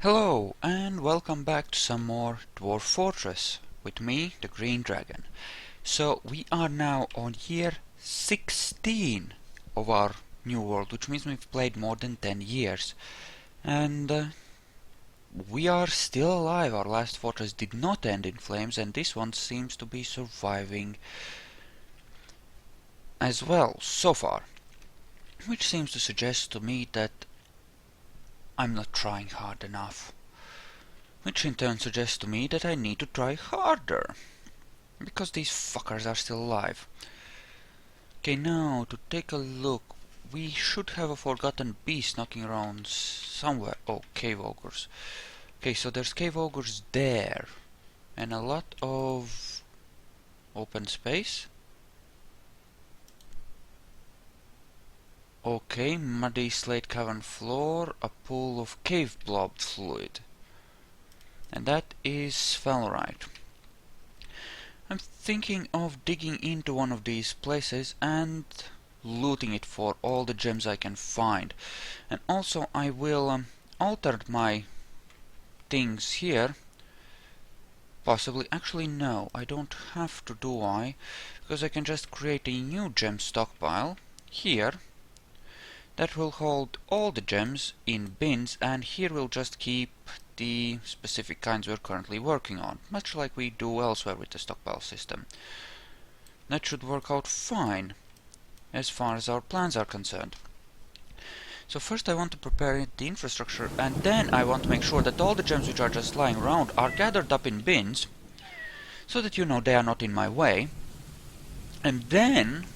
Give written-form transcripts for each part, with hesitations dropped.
Hello, and welcome back to some more Dwarf Fortress with me, the Green Dragon. So we are now on year 16 of our new world, which means we've played more than 10 years. And we are still alive. Our last fortress did not end in flames, and this one seems to be surviving as well, so far. Which seems to suggest to me that I'm not trying hard enough. Which in turn suggests to me that I need to try harder. Because these fuckers are still alive. Okay, now to take a look, we should have a forgotten beast knocking around somewhere. Oh, cave ogres. Okay, so there's cave ogres there. And a lot of open space. Okay, muddy slate cavern floor, a pool of cave blob fluid. And that is spellrite. I'm thinking of digging into one of these places and looting it for all the gems I can find. And also I will alter my things here. Possibly, actually no, I don't have to, do I? Because I can just create a new gem stockpile here that will hold all the gems in bins, and here we'll just keep the specific kinds we're currently working on, much like we do elsewhere with the stockpile system. That should work out fine, as far as our plans are concerned. So first I want to prepare the infrastructure, and then I want to make sure that all the gems which are just lying around are gathered up in bins, so that you know they are not in my way. And then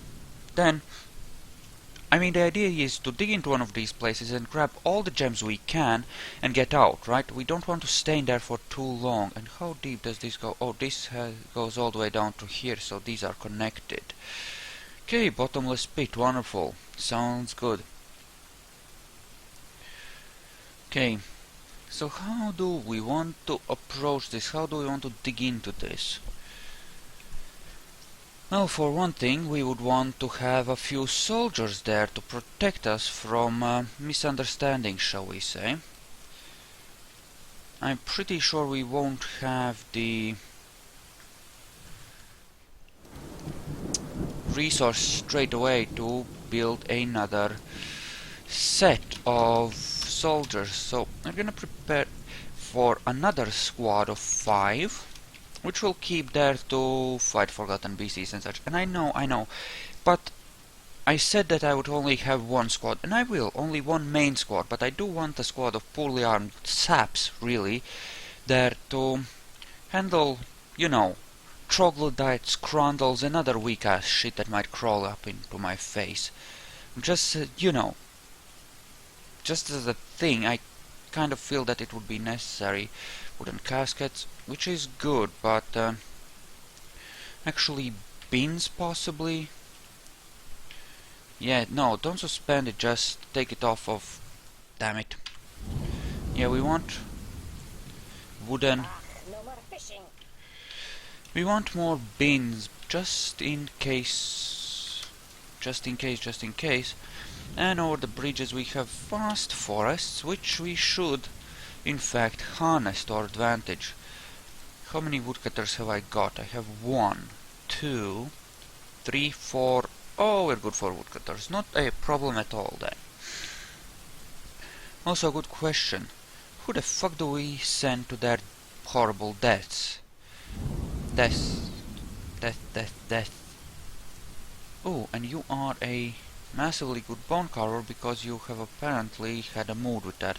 I mean, the idea is to dig into one of these places and grab all the gems we can and get out, right? We don't want to stay in there for too long. And how deep does this go? Oh, this goes all the way down to here, so these are connected. Okay, bottomless pit, wonderful. Sounds good. Okay, so how do we want to approach this? How do we want to dig into this? Well, for one thing, we would want to have a few soldiers there to protect us from misunderstandings, shall we say. I'm pretty sure we won't have the resource straight away to build another set of soldiers, so I'm gonna prepare for another squad of 5. Which will keep there to fight forgotten beasties and such. And I know. But I said that I would only have one squad, and I will, only one main squad. But I do want a squad of poorly armed saps, really, there to handle, you know, troglodytes, crondles, and other weak-ass shit that might crawl up into my face. Just, you know, just as a thing, I kind of feel that it would be necessary. Wooden caskets, which is good, but actually bins possibly? Yeah, no, don't suspend it, just take it off of... Damn it. Yeah, we want wooden... No more fishing. We want more bins, just in case... Just in case. And over the bridges we have vast forests, which we should in fact harness to our advantage. How many woodcutters have I got? I have 1, 2, 3, 4. Oh, we're good for woodcutters. Not a problem at all then. Also a good question. Who the fuck do we send to their horrible deaths? Death. Oh, and you are a massively good bone carver because you have apparently had a mood with that.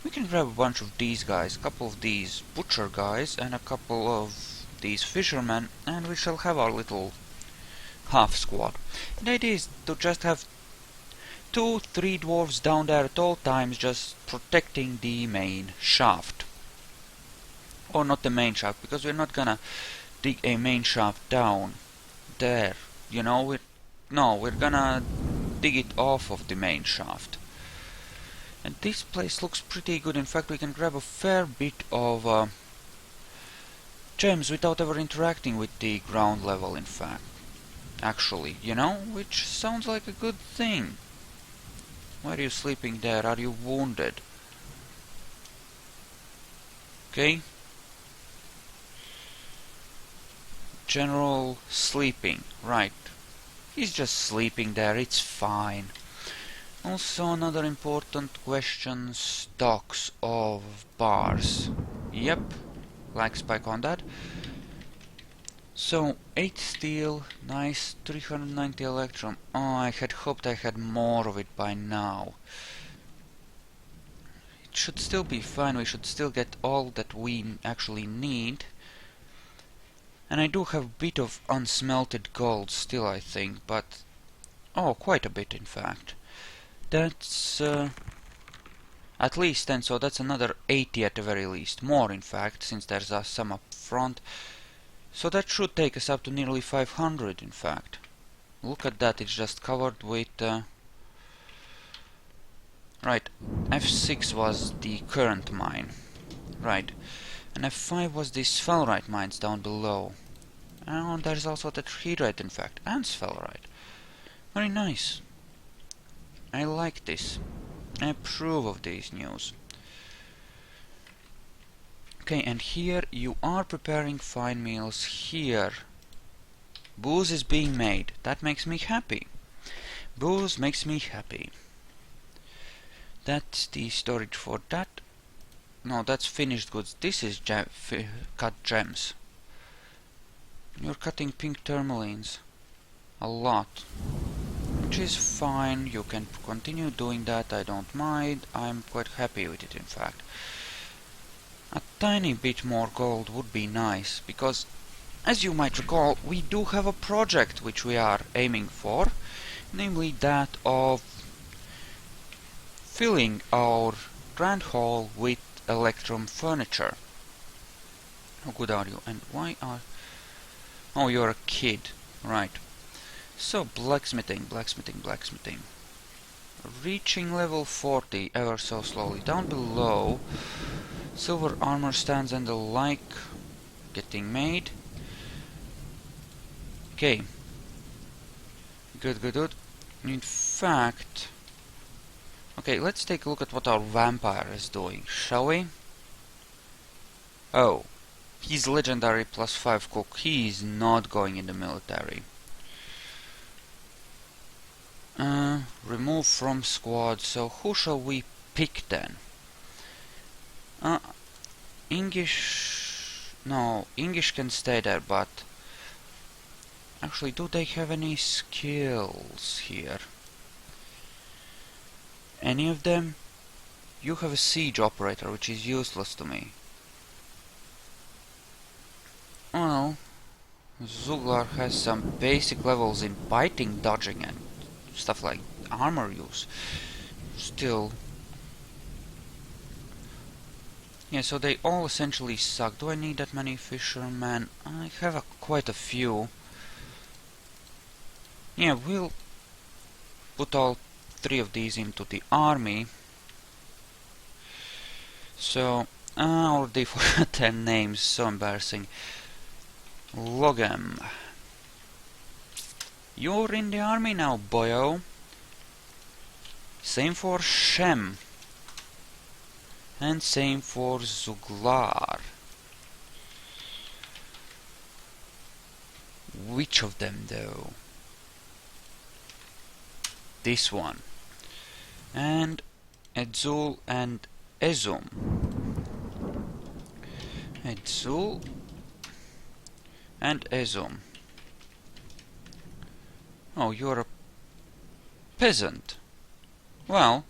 We can grab a bunch of these guys, a couple of these butcher guys, and a couple of these fishermen, and we shall have our little half squad. And the idea is to just have 2-3 dwarves down there at all times, just protecting the main shaft. Or not the main shaft, because we're not gonna dig a main shaft down there, you know, we're gonna dig it off of the main shaft. And this place looks pretty good. In fact, we can grab a fair bit of gems without ever interacting with the ground level, in fact. Actually, you know, which sounds like a good thing. Why are you sleeping there? Are you wounded? Okay. General sleeping. Right. He's just sleeping there, it's fine. Also another important question, stocks of bars. Yep, like spike on that. So, 8 steel, nice, 390 electrum. Oh, I had hoped I had more of it by now. It should still be fine, we should still get all that we actually need. And I do have a bit of unsmelted gold still, I think, but... oh, quite a bit, in fact. That's... at least 10, so that's another 80 at the very least. More, in fact, since there's some up front. So that should take us up to nearly 500, in fact. Look at that, it's just covered with... right, F6 was the current mine. Right. And F5 was the sphelerite mines down below. And there's also the trierite, in fact, and sphelerite. Very nice. I like this. I approve of these news. Okay, and here you are preparing fine meals here. Booze is being made. That makes me happy. Booze makes me happy. That's the storage for that. No, that's finished goods. This is cut gems. You're cutting pink tourmalines. A lot. Which is fine. You can continue doing that. I don't mind. I'm quite happy with it, in fact. A tiny bit more gold would be nice, because, as you might recall, we do have a project which we are aiming for, namely that of filling our grand hall with electrum furniture. How good are you? And why are... oh, you're a kid. Right. So, blacksmithing. Reaching level 40 ever so slowly. Down below, silver armor stands and the like getting made. Okay. Good. In fact... okay, let's take a look at what our vampire is doing, shall we? Oh. He's legendary +5 cook. He is not going in the military. Remove from squad. So who shall we pick then? English... no, English can stay there, but... actually, do they have any skills here? Any of them? You have a siege operator, which is useless to me. Well, Zuglar has some basic levels in biting, dodging, and stuff like armor use. Still... yeah, so they all essentially suck. Do I need that many fishermen? I have quite a few. Yeah, we'll put all 3 of these into the army. So, I already forgot their names, so embarrassing. Logam. You're in the army now, boyo. Same for Shem. And same for Zuglar. Which of them, though? This one. And Edzul and Ezum. Edzul and Ezum. Oh, you're a peasant. Well,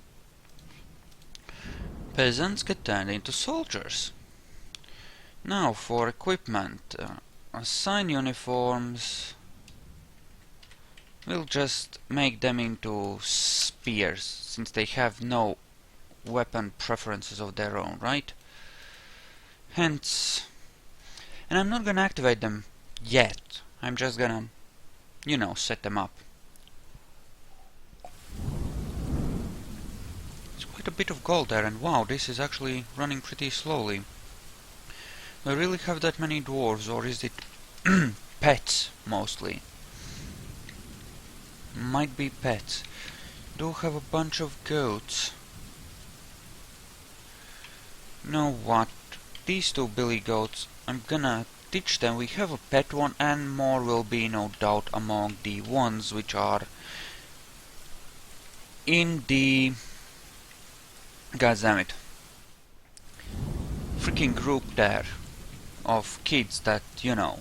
peasants get turned into soldiers. Now for equipment. Assign uniforms. We'll just make them into spears, since they have no weapon preferences of their own, right? Hence... and I'm not gonna activate them yet. I'm just gonna, you know, set them up. It's quite a bit of gold there, and wow, this is actually running pretty slowly. Do I really have that many dwarves, or is it pets, mostly? Might be pets. Do have a bunch of goats. Know what? these two billy goats, I'm gonna teach them. We have a pet one, and more will be, no doubt, among the ones which are in the... goddammit. Freaking group there of kids that, you know.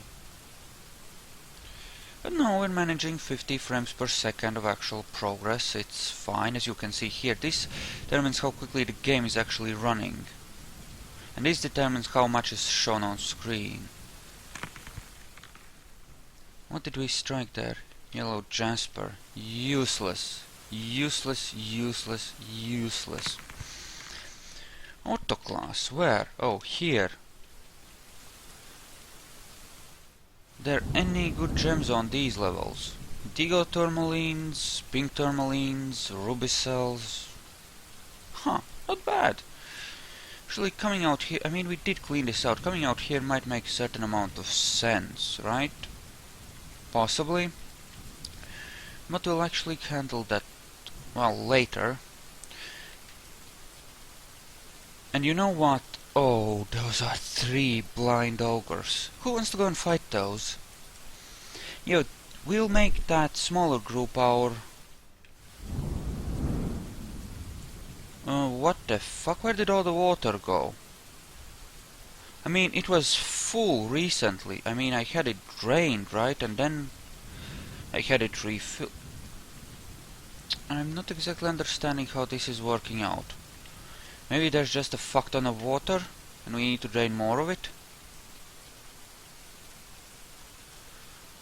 But no, we're managing 50 frames per second of actual progress. It's fine, as you can see here. This determines how quickly the game is actually running. And this determines how much is shown on screen. What did we strike there? Yellow jasper. Useless. Useless, useless, useless. Auto class, where? Oh, here. There any good gems on these levels? Indigo tourmalines, pink tourmalines, ruby cells. Huh, not bad. Actually, coming out here, I mean, we did clean this out. Coming out here might make a certain amount of sense, right? Possibly. But we'll actually handle that, well, later. And you know what? Oh, those are 3 blind ogres. Who wants to go and fight those? Yo, we'll make that smaller group our... what the fuck? Where did all the water go? I mean, it was full recently. I mean, I had it drained, right? And then I had it refilled. I'm not exactly understanding how this is working out. Maybe there's just a fuck ton of water and we need to drain more of it?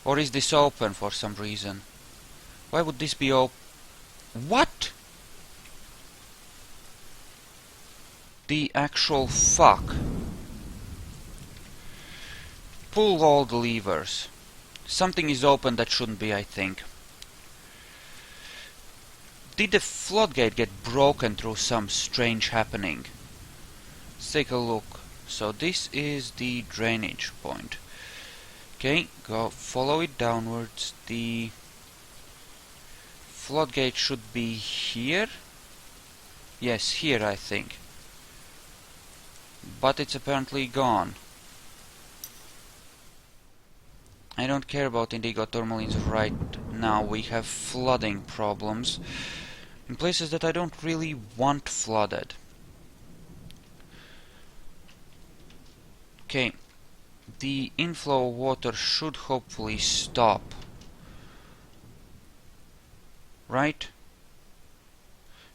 Or is this open for some reason? Why would this be open? What? The actual fuck. Pull all the levers. Something is open that shouldn't be, I think. Did the floodgate get broken through some strange happening? Let's take a look. So this is the drainage point. Okay, go follow it downwards. The floodgate should be here. Yes, here I think. But it's apparently gone. I don't care about indigo tourmalines right now. We have flooding problems in places that I don't really want flooded. Okay, the inflow of water should hopefully stop. Right?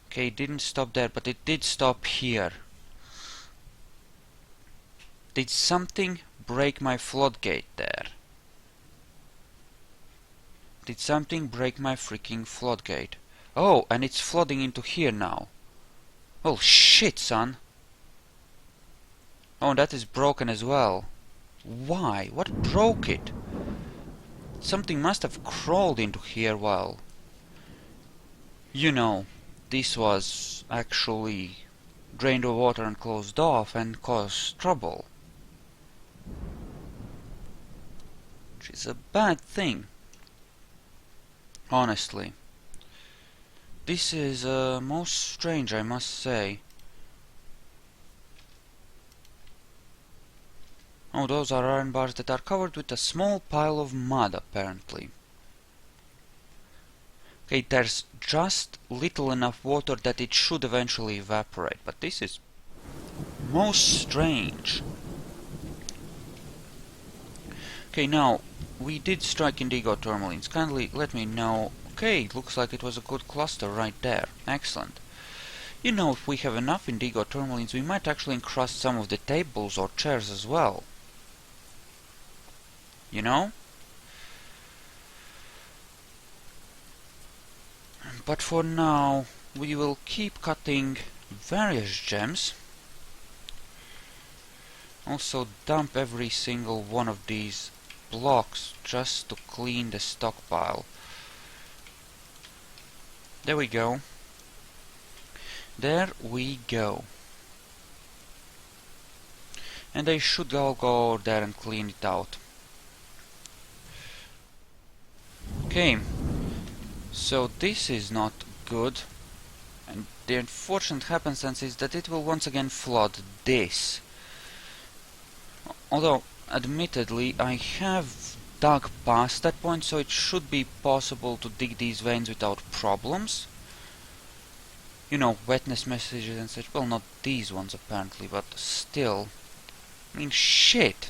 Okay, it didn't stop there, but it did stop here. Did something break my floodgate there? Did something break my freaking floodgate? Oh, and it's flooding into here now. Oh shit, son. Oh, that is broken as well. Why? What broke it? Something must have crawled into here while... You know, this was actually drained the water and closed off and caused trouble. Which is a bad thing. Honestly. This is most strange, I must say. Oh, those are iron bars that are covered with a small pile of mud, apparently. Okay, there's just little enough water that it should eventually evaporate, but this is most strange. Okay, now, we did strike indigo tourmalines. Kindly let me know. Okay, looks like it was a good cluster right there. Excellent. You know, if we have enough indigo tourmalines, we might actually encrust some of the tables or chairs as well. You know? But for now, we will keep cutting various gems. Also dump every single one of these blocks just to clean the stockpile. There we go. There we go. And they should all go over there and clean it out. Okay. So this is not good. And the unfortunate happenstance is that it will once again flood this. Although, admittedly, I have dug past that point, so it should be possible to dig these veins without problems. You know, wetness messages and such. Well, not these ones apparently, but still. I mean, shit!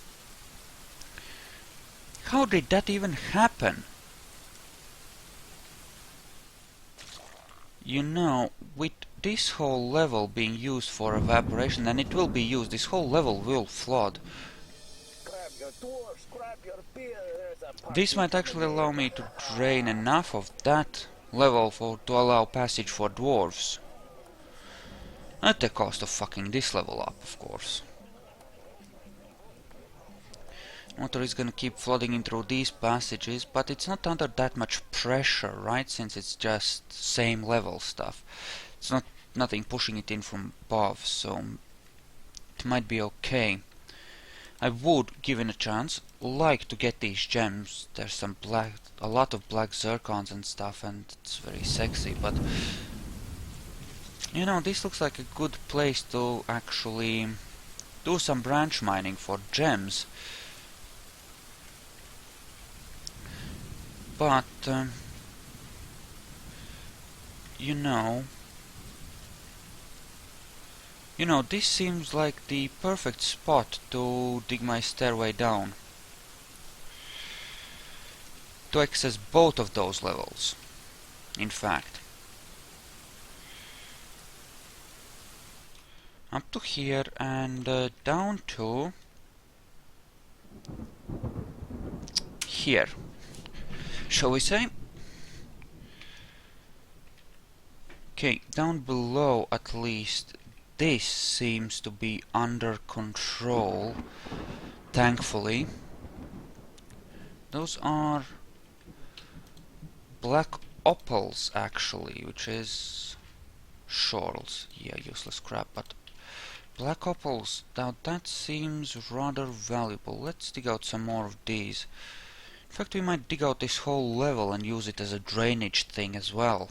How did that even happen? You know, with this whole level being used for evaporation, and it will be used, this whole level will flood. This might actually allow me to drain enough of that level to allow passage for dwarves. At the cost of fucking this level up, of course. Water is gonna keep flooding in through these passages, but it's not under that much pressure, right? Since it's just same level stuff. It's not nothing pushing it in from above, so it might be okay. I would, given a chance, like to get these gems. There's some a lot of black zircons and stuff, and it's very sexy, but you know, this looks like a good place to actually do some branch mining for gems. But, you know, this seems like the perfect spot to dig my stairway down. To access both of those levels, in fact. Up to here and down to here, shall we say? Okay, down below at least, this seems to be under control, thankfully. Those are black opals, actually, which is shorls. Yeah, useless crap, but black opals, now that seems rather valuable. Let's dig out some more of these. In fact, we might dig out this whole level and use it as a drainage thing as well.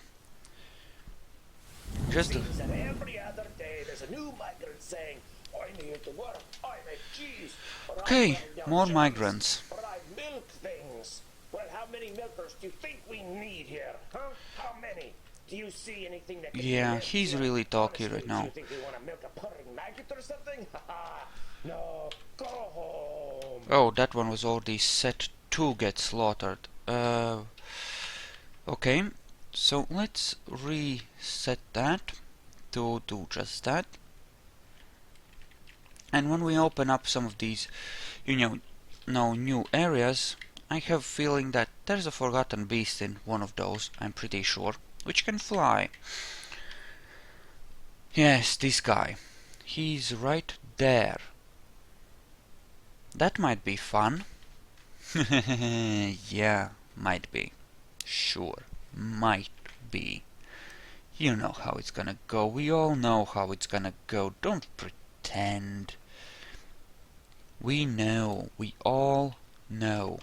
Just seems that every other day there's a new migrant saying, I'm here to work, I make cheese. Okay, more migrants. But I milk things. Well, how many milkers do you think we need here? Huh? How many? Do you see anything that can Yeah, he's really talky right now. Do you think we want to milk a purring maggot or something? No, go home. Oh, that one was already set to get slaughtered. Okay, so let's reset that to do just that. And when we open up some of these, you know, new areas, I have a feeling that there's a forgotten beast in one of those, I'm pretty sure, which can fly. Yes, this guy. He's right there. That might be fun. Yeah, might be. Sure, might be. You know how it's gonna go. We all know how it's gonna go. Don't pretend. We know. We all know.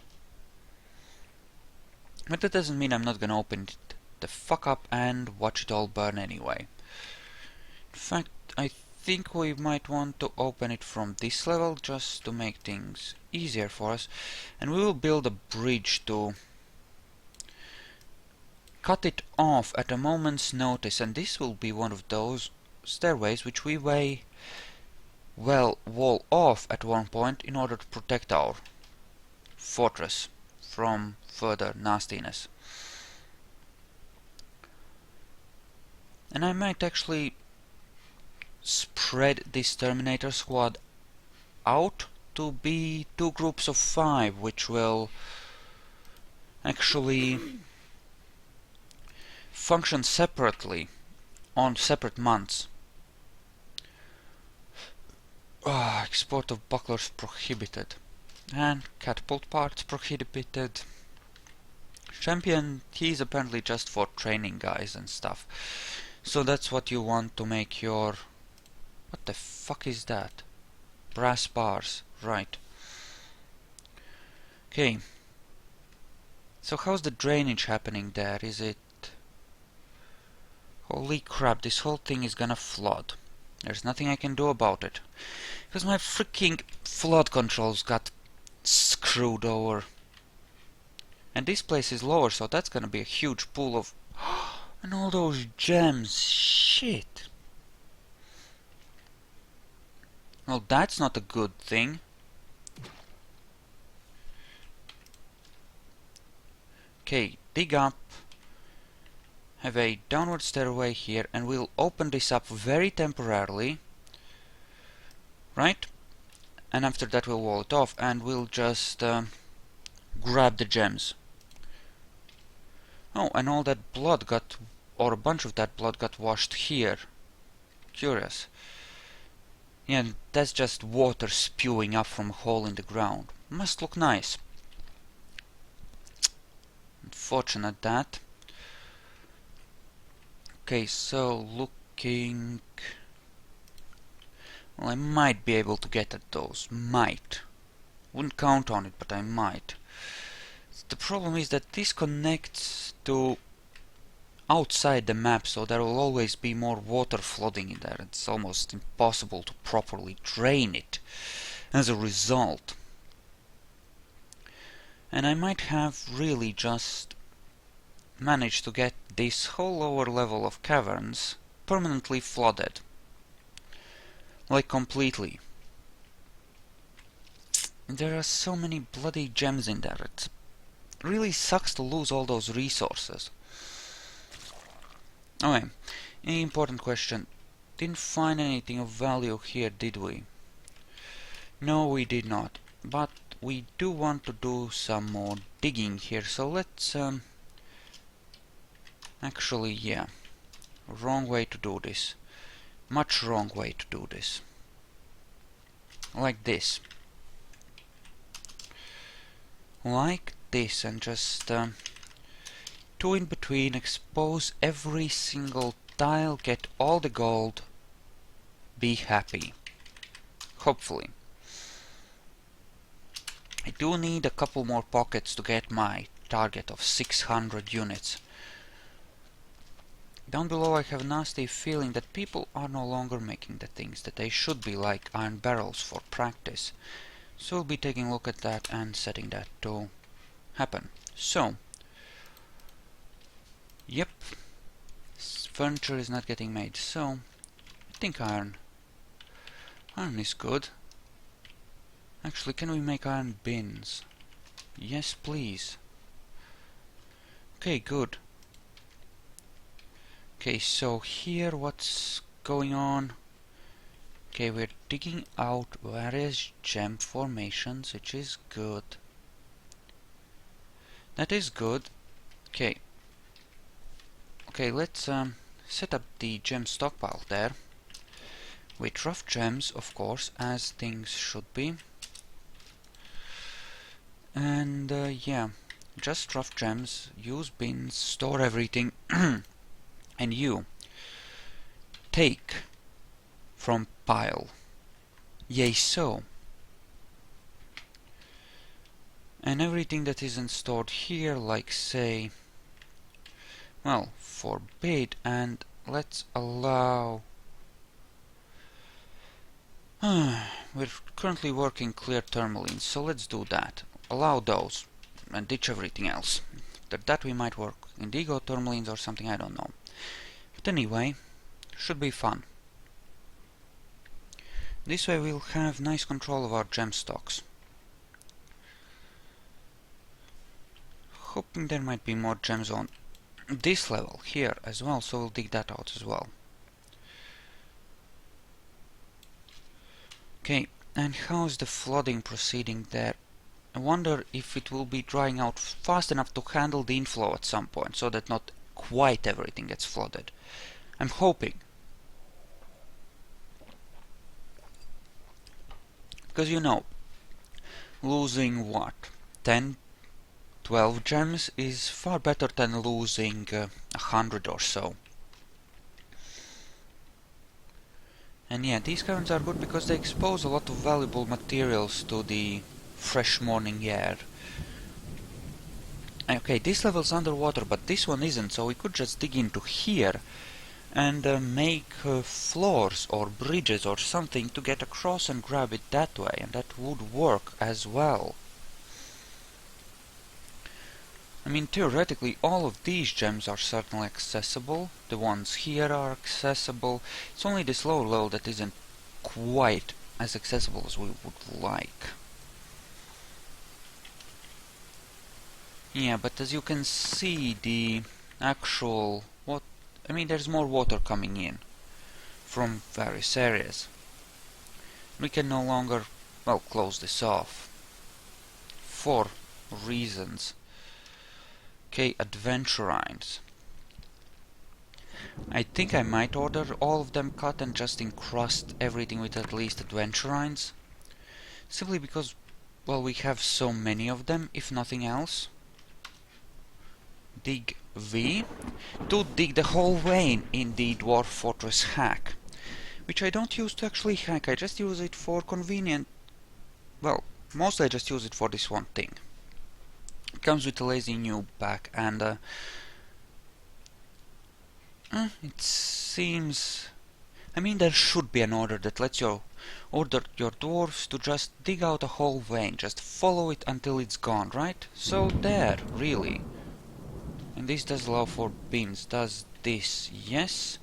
But that doesn't mean I'm not gonna open it the fuck up and watch it all burn anyway. In fact, I think we might want to open it from this level just to make things easier for us. And we will build a bridge to cut it off at a moment's notice, and this will be one of those stairways which we wall off at one point in order to protect our fortress from further nastiness. And I might actually spread this Terminator squad out to be 2 groups of 5, which will actually function separately on separate months. Export of bucklers prohibited. And catapult parts prohibited. Champion, he's apparently just for training guys and stuff. So that's what you want to make your... What the fuck is that? Brass bars, right. Okay. So how's the drainage happening there? Is it... Holy crap, this whole thing is gonna flood. There's nothing I can do about it. Because my freaking flood controls got screwed over. And this place is lower, so that's gonna be a huge pool of... and all those gems. Shit. Well, that's not a good thing. Okay, dig up. Have a downward stairway here, and we'll open this up very temporarily. Right? And after that we'll wall it off, and we'll just grab the gems. Oh, and all that blood got... or a bunch of that blood got washed here. Curious. Yeah, that's just water spewing up from a hole in the ground. Must look nice. Unfortunate that. Okay, so looking... well, I might be able to get at those. Might. Wouldn't count on it, but I might. The problem is that this connects to outside the map, so there will always be more water flooding in there. It's almost impossible to properly drain it as a result. And I might have really just managed to get this whole lower level of caverns permanently flooded. Like completely. There are so many bloody gems in there. It really sucks to lose all those resources. Okay, important question. Didn't find anything of value here, did we? No, we did not. But we do want to do some more digging here, so let's... actually, yeah. Wrong way to do this. Much wrong way to do this. Like this. Like this, and just... two in between, expose every single tile, get all the gold, be happy. Hopefully. I do need a couple more pockets to get my target of 600 units. Down below I have a nasty feeling that people are no longer making the things that they should be, like iron barrels for practice. So we'll be taking a look at that and setting that to happen. So, yep, furniture is not getting made, so I think iron is good. Actually, can we make iron bins? Yes, please. Okay, good. Okay, so here what's going on? Okay, we're digging out various gem formations, which is good. That is good. Okay. Okay, let's set up the gem stockpile there. With rough gems, of course, as things should be. And yeah, just rough gems, use bins, store everything. And you take from pile. Yea, so. And everything that isn't stored here, like say, well, forbid, and let's allow... we're currently working clear tourmalines, so let's do that. Allow those, and ditch everything else. After that we might work indigo tourmalines or something, I don't know. But anyway, should be fun. This way we'll have nice control of our gem stocks. Hoping there might be more gems on this level here as well, so we'll dig that out as well. Okay, and how's the flooding proceeding there? I wonder if it will be drying out fast enough to handle the inflow at some point, so that not quite everything gets flooded. I'm hoping. Because, you know, losing what? 10, 12 gems is far better than losing 100 or so. And yeah, these caverns are good because they expose a lot of valuable materials to the fresh morning air. Okay, this level's underwater, but this one isn't, so we could just dig into here and make floors or bridges or something to get across and grab it that way, and that would work as well. I mean, theoretically, all of these gems are certainly accessible. The ones here are accessible. It's only this lower level that isn't quite as accessible as we would like. Yeah, but as you can see, the actual... I mean, there's more water coming in from various areas. We can no longer, well, close this off. For reasons. Okay, adventurines. I think I might order all of them cut and just encrust everything with at least adventurines. Simply because, well, we have so many of them, if nothing else. Dig V. To dig the whole vein in the Dwarf Fortress hack. Which I don't use to actually hack, I just use it for convenient... Well, mostly I just use it for this one thing. It comes with a lazy new pack, and it seems... I mean, there should be an order that lets you order your dwarves to just dig out a whole vein, just follow it until it's gone, right? So there, really. And this does allow for bins. Does this? Yes.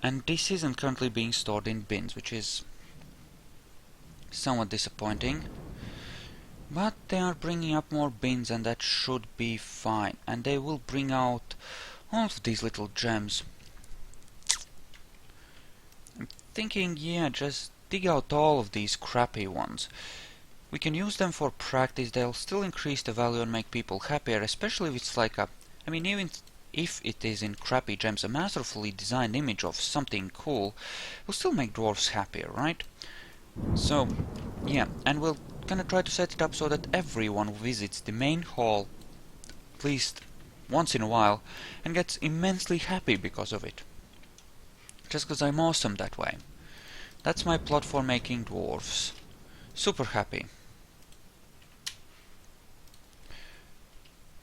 And this isn't currently being stored in bins, which is somewhat disappointing. But they are bringing up more bins, and that should be fine. And they will bring out all of these little gems. I'm thinking, yeah, just dig out all of these crappy ones. We can use them for practice. They'll still increase the value and make people happier, especially if it's like a... I mean, even if it is in crappy gems, a masterfully designed image of something cool will still make dwarves happier, right? So, yeah, and we're gonna try to set it up so that everyone visits the main hall at least once in a while and gets immensely happy because of it. Just because I'm awesome that way. That's my plot for making dwarves. Super happy.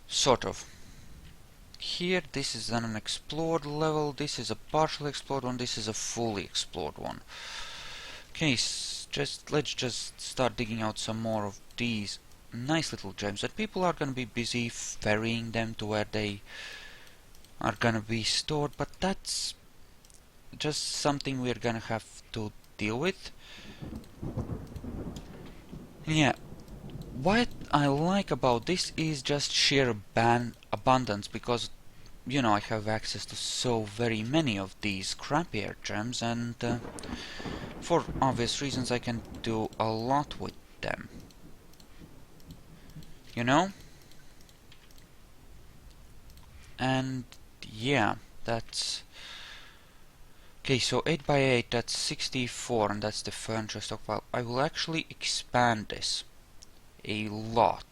Sort of. Here, this is an unexplored level, this is a partially explored one, this is a fully explored one. Okay, let's just start digging out some more of these nice little gems that people are gonna be busy ferrying them to where they are gonna be stored, but that's just something we're gonna have to deal with. Yeah. What I like about this is just sheer abundance, because, you know, I have access to so very many of these crappier gems, and for obvious reasons I can do a lot with them. You know? And yeah, that's... Okay, so 8 by 8, that's 64, and that's the furniture stockpile. I will actually expand this a lot.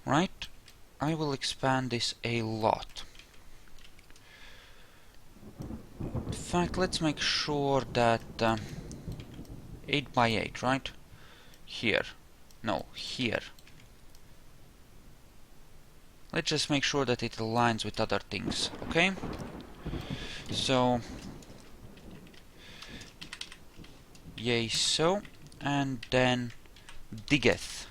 Right? I will expand this a lot. In fact, let's make sure that 8 by 8, right? Here. No, here. Let's just make sure that it aligns with other things, okay? So, yay, so, and then diggeth.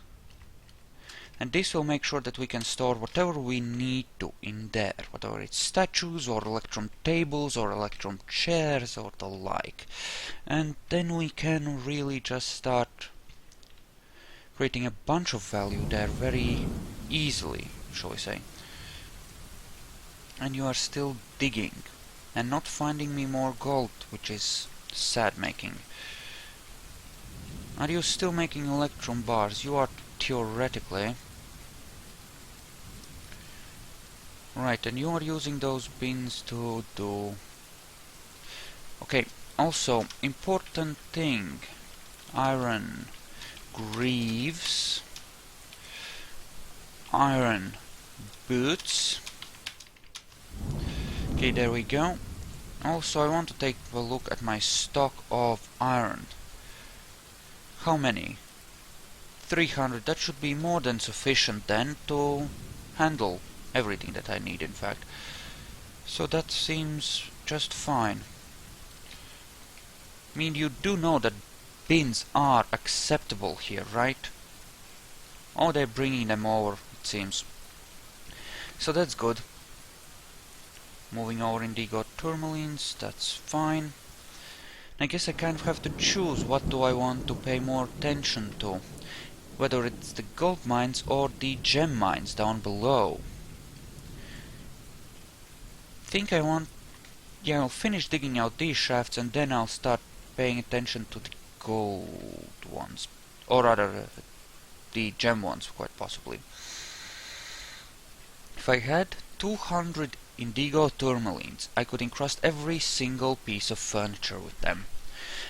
And this will make sure that we can store whatever we need to in there, whatever it's statues or electrum tables or electrum chairs or the like. And then we can really just start creating a bunch of value there very easily, shall we say. And you are still digging and not finding me more gold, which is sad making. Are you still making electrum bars? You are theoretically. Right, and you are using those bins to do... Okay, also, important thing. Iron greaves. Iron boots. Okay, there we go. Also, I want to take a look at my stock of iron. How many? 300. That should be more than sufficient then to handle everything that I need, in fact. So that seems just fine. I mean, you do know that bins are acceptable here, right? Oh, they're bringing them over, it seems. So that's good. Moving over indigo tourmalines, that's fine. I guess I kind of have to choose what do I want to pay more attention to. Whether it's the gold mines or the gem mines down below. Think I want... yeah, I'll finish digging out these shafts and then I'll start paying attention to the gold ones. Or rather, the gem ones, quite possibly. If I had 200 indigo tourmalines, I could encrust every single piece of furniture with them.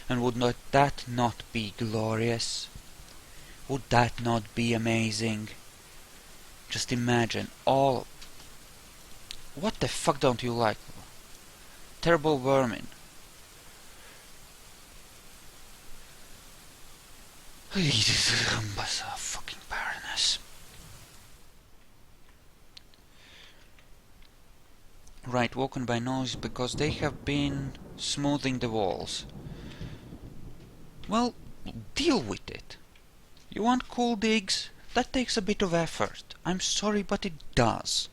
And would not that not be glorious? Would that not be amazing? Just imagine all... what the fuck don't you like? Terrible vermin. This is a fucking paradise. Right, woken by noise because they have been smoothing the walls. Well, deal with it. You want cool digs? That takes a bit of effort. I'm sorry, but it does.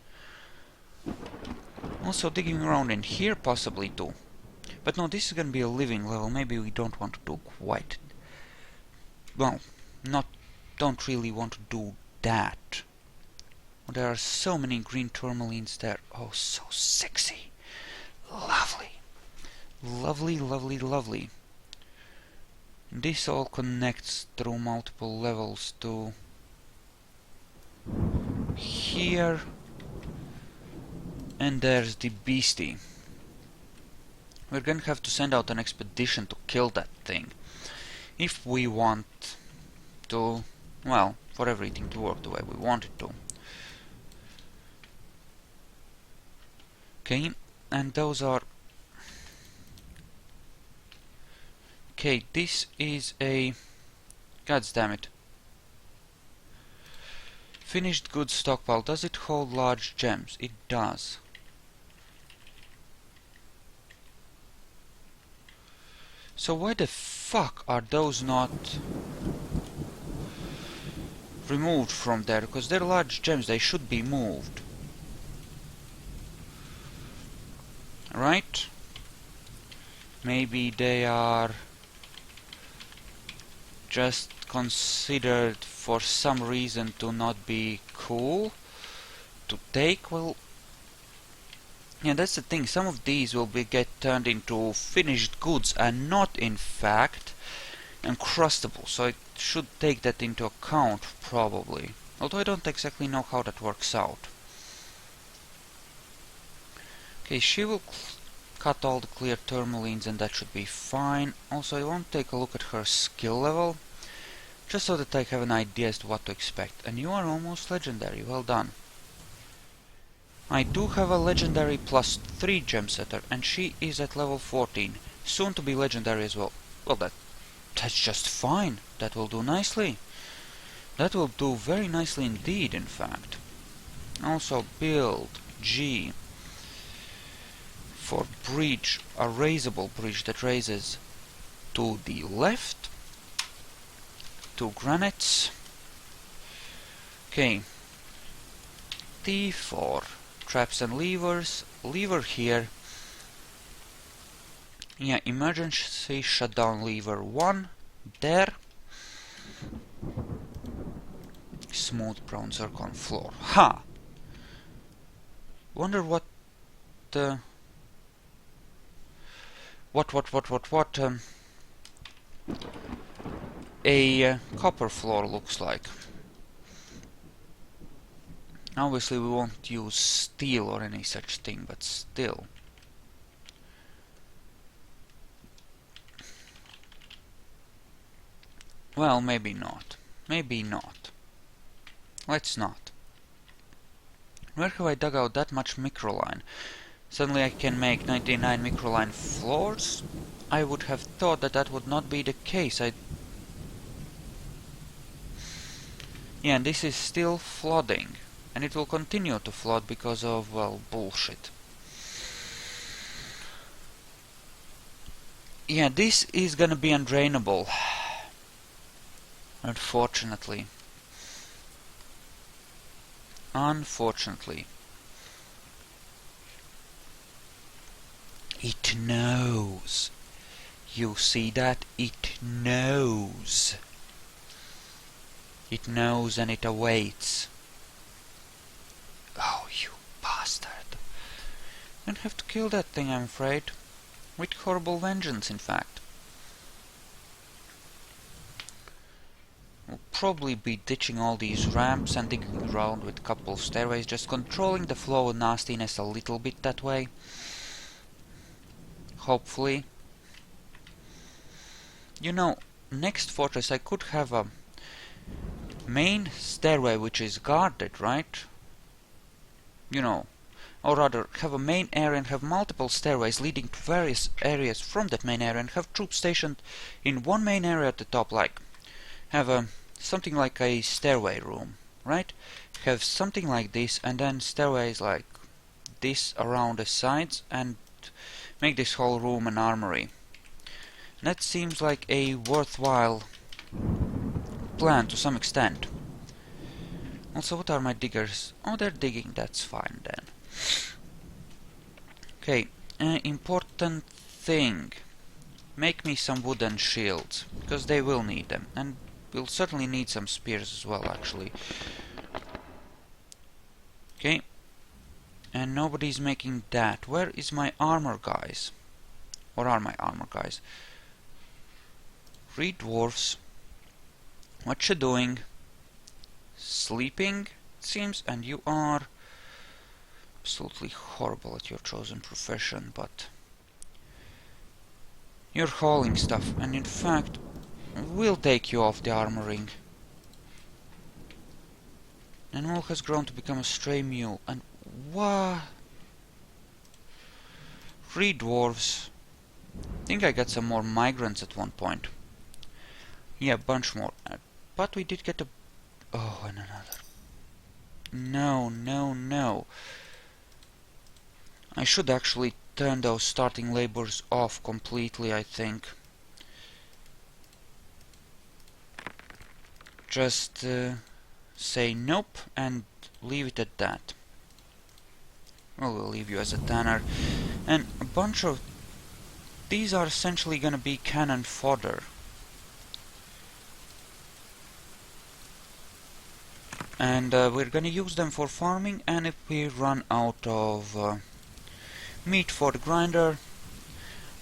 Also digging around in here possibly too. But no, this is gonna be a living level. Maybe we don't want to do quite... well, don't really want to do that. There are so many green tourmalines there. Oh, so sexy. Lovely. Lovely, lovely, lovely. This all connects through multiple levels to here. And there's the beastie. We're gonna have to send out an expedition to kill that thing. If we want to, well, for everything to work the way we want it to. Okay, and those are... okay, this is a... god damn it. Finished goods stockpile. Does it hold large gems? It does. So why the fuck are those not removed from there? Because they're large gems, they should be moved. Right? Maybe they are just considered for some reason to not be cool to take. Well, yeah, that's the thing. Some of these will get turned into finished goods and not, in fact, uncrustable. So I should take that into account, probably. Although I don't exactly know how that works out. Okay, she will cut all the clear tourmalines and that should be fine. Also, I want to take a look at her skill level, just so that I have an idea as to what to expect. And you are almost legendary, well done. I do have a legendary +3 gem setter, and she is at level 14, soon to be legendary as well. Well, that's just fine. That will do nicely. That will do very nicely indeed, in fact. Also, build G for bridge, a raisable bridge that raises to the left. 2 granites. Okay. T for traps and levers. Lever here. Yeah, emergency shutdown lever 1. There. Smooth brown circle on floor. Ha! Wonder what a copper floor looks like. Obviously we won't use steel or any such thing, but still. Well, maybe not. Maybe not. Let's not. Where have I dug out that much microline? Suddenly I can make 99 microline floors? I would have thought that that would not be the case. Yeah, and this is still flooding. And it will continue to flood because of, well, bullshit. Yeah, this is gonna be undrainable. Unfortunately. Unfortunately. It knows. You see that? It knows. It knows and it awaits. Oh, you bastard. I'm gonna have to kill that thing, I'm afraid. With horrible vengeance, in fact. We'll probably be ditching all these ramps and digging around with a couple of stairways, just controlling the flow of nastiness a little bit that way. Hopefully. You know, next fortress I could have a main stairway which is guarded, right? You know, or rather have a main area and have multiple stairways leading to various areas from that main area, and have troops stationed in one main area at the top, like have a something like a stairway room, right? Have something like this, and then stairways like this around the sides, and make this whole room an armory. That seems like a worthwhile plan to some extent. Also, what are my diggers? Oh, they're digging, that's fine then. Okay, important thing. Make me some wooden shields, because they will need them. And we'll certainly need some spears as well, actually. Okay. And nobody's making that. Where is my armor guys? Or are my armor guys? Dwarves. What you doing? Sleeping, it seems, and you are absolutely horrible at your chosen profession, but you're hauling stuff, and in fact, we'll take you off the armoring. An mule has grown to become a stray mule, and what? 3 dwarves. I think I got some more migrants at one point. Yeah, a bunch more. But we did get a... Oh, and another. No, no, no. I should actually turn those starting labors off completely, I think. Just say nope and leave it at that. Well, we'll leave you as a tanner. And a bunch of... These are essentially gonna be cannon fodder. And we're gonna use them for farming, and if we run out of meat for the grinder,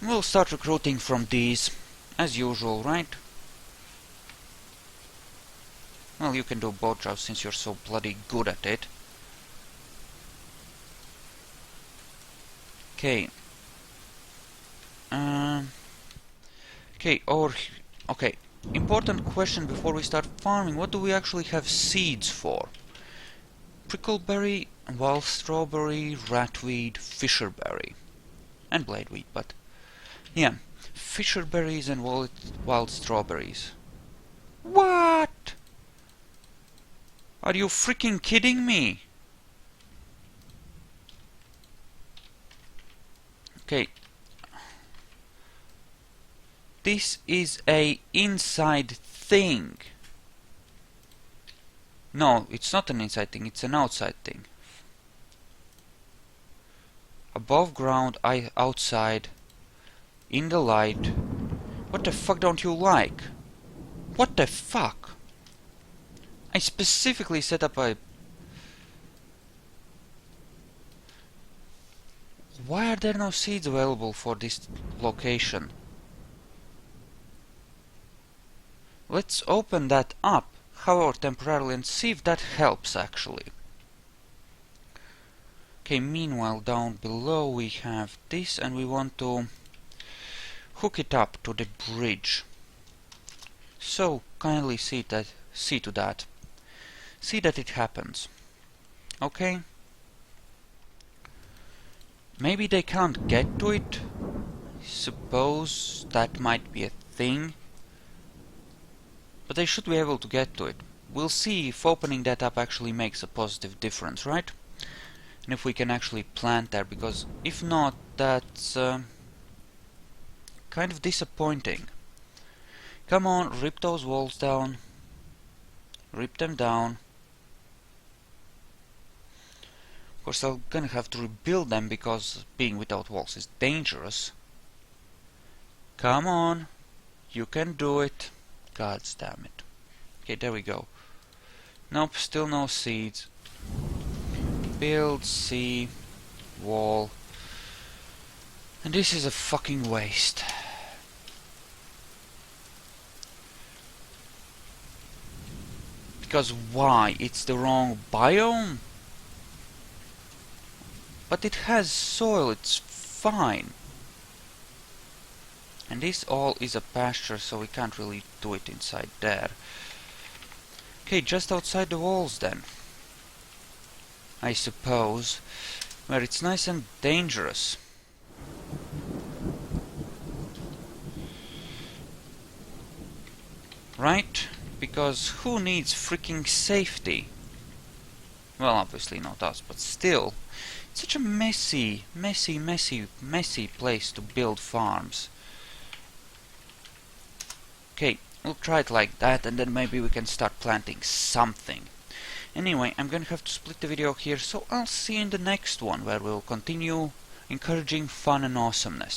we'll start recruiting from these, as usual, right? Well, you can do both jobs since you're so bloody good at it. Okay. Okay, important question before we start farming. What do we actually have seeds for? Prickleberry, wild strawberry, ratweed, fisherberry. And bladeweed, but... Yeah, fisherberries and wild strawberries. What? Are you freaking kidding me? Okay. This is a inside thing. No, it's not an inside thing, it's an outside thing. Above ground, outside, in the light. What the fuck don't you like? What the fuck? I specifically set up a... Why are there no seeds available for this location? Let's open that up, however temporarily, and see if that helps actually. Okay, meanwhile down below we have this, and we want to hook it up to the bridge. So kindly see to that. See that it happens. Okay? Maybe they can't get to it. Suppose that might be a thing. But they should be able to get to it. we'll see if opening that up actually makes a positive difference, right? And if we can actually plant there, because if not, that's kind of disappointing. Come on, rip those walls down. Rip them down. Of course, I'm gonna have to rebuild them because being without walls is dangerous. Come on, you can do it. God damn it. Okay, there we go. Nope, still no seeds. Build, sea, wall. And this is a fucking waste. Because why? It's the wrong biome? But it has soil, it's fine. And this all is a pasture, so we can't really do it inside there. Okay, just outside the walls then. I suppose. Where it's nice and dangerous. Right? Because who needs freaking safety? Well, obviously not us, but still. It's such a messy place to build farms. Okay, we'll try it like that, and then maybe we can start planting something. Anyway, I'm gonna have to split the video here, so I'll see you in the next one, where we'll continue encouraging fun and awesomeness.